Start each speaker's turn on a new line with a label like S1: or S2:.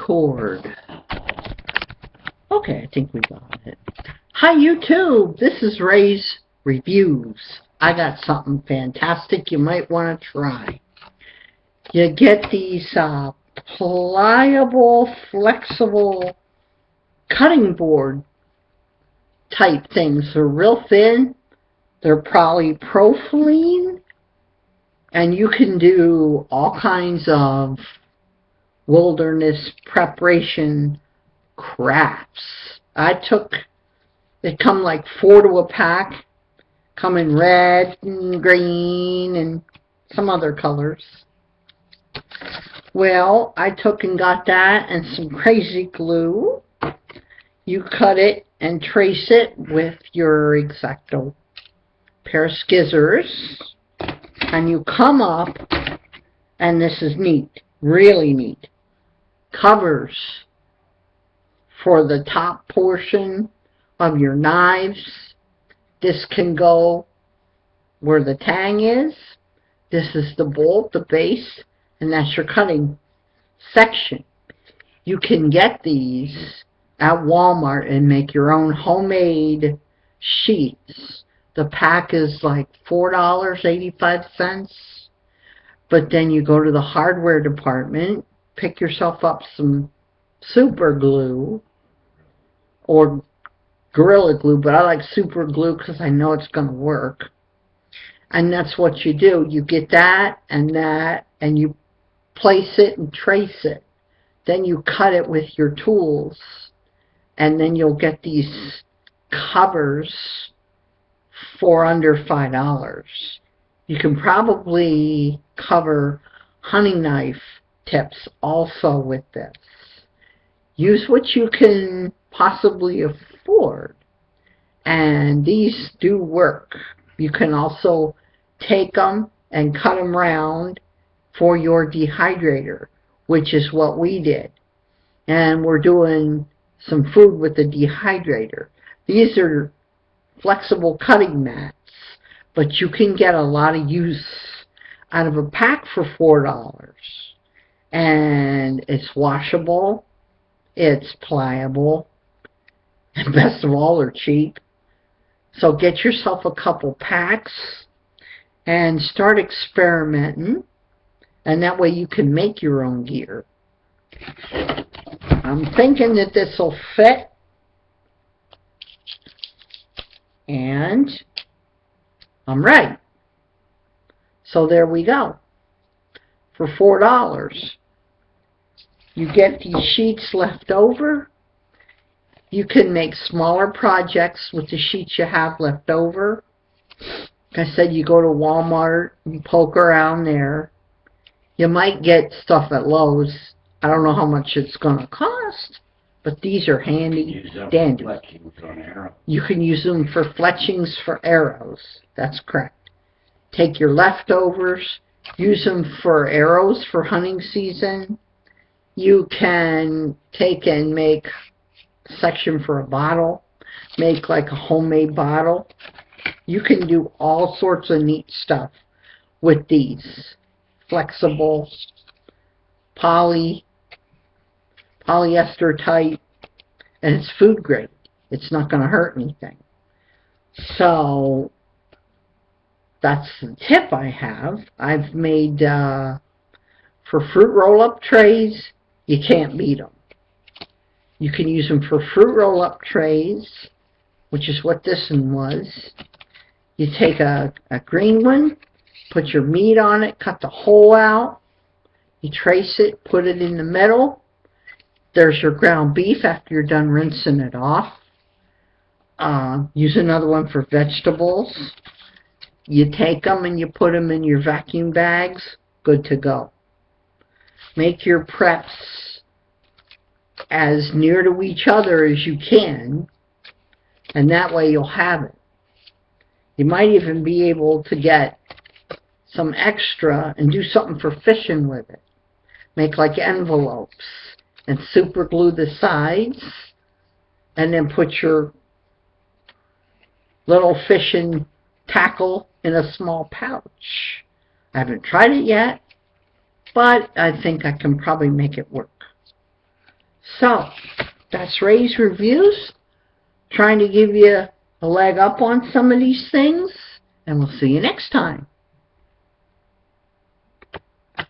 S1: record. Okay, I think we got it. Hi YouTube, this is Ray's Reviews. I got something fantastic you might want to try. You get these pliable, flexible cutting board type things. They're real thin. They're polypropylene. And you can do all kinds of wilderness preparation crafts. They come like 4 to a pack. Come in red and green and some other colors. Well, I took and got that and some crazy glue. You cut it and trace it with your X-Acto pair of scissors. And you come up, and this is neat, really neat. Covers for the top portion of your knives. This can go where the tang is. This is the bolt, the base, and that's your cutting section. You can get these at Walmart and make your own homemade sheets. The pack is like $4.85. But then you go to the hardware department, pick yourself up some super glue or Gorilla Glue, but I like super glue because I know it's going to work. And that's what you do. You get that, and you place it and trace it. Then you cut it with your tools, and then you'll get these covers for under $5. You can probably cover hunting knife tips also with this. Use what you can possibly afford, and these do work. You can also take them and cut them round for your dehydrator, which is what we did. And we're doing some food with the dehydrator. These are flexible cutting mats, but you can get a lot of use out of a pack for $4. And it's washable, it's pliable, and best of all, they're cheap. So get yourself a couple packs and start experimenting, and that way you can make your own gear. I'm thinking that this will fit, and I'm right. So there we go. For $4, you get these sheets left over. You can make smaller projects with the sheets you have left over. Like I said, you go to Walmart, you poke around there. You might get stuff at Lowe's. I don't know how much it's going to cost, but these are handy dandy. You can use them for fletchings for arrows. That's correct. Take your leftovers, use them for arrows for hunting season. You can take and make section for a bottle, make like a homemade bottle. You can do all sorts of neat stuff with these flexible polyester type, and it's food grade. It's not going to hurt anything. So that's the tip I have. I've made for fruit roll-up trays. You can't beat them. You can use them for fruit roll-up trays, which is what this one was. You take a green one, put your meat on it, cut the hole out. You trace it, put it in the middle. There's your ground beef after you're done rinsing it off. Use another one for vegetables. You take them and you put them in your vacuum bags. Good to go. Make your preps as near to each other as you can, and that way you'll have it. You might even be able to get some extra and do something for fishing with it. Make like envelopes and super glue the sides, and then put your little fishing tackle in a small pouch. I haven't tried it yet, but I think I can probably make it work. So, that's Ray's reviews. Trying to give you a leg up on some of these things. And we'll see you next time.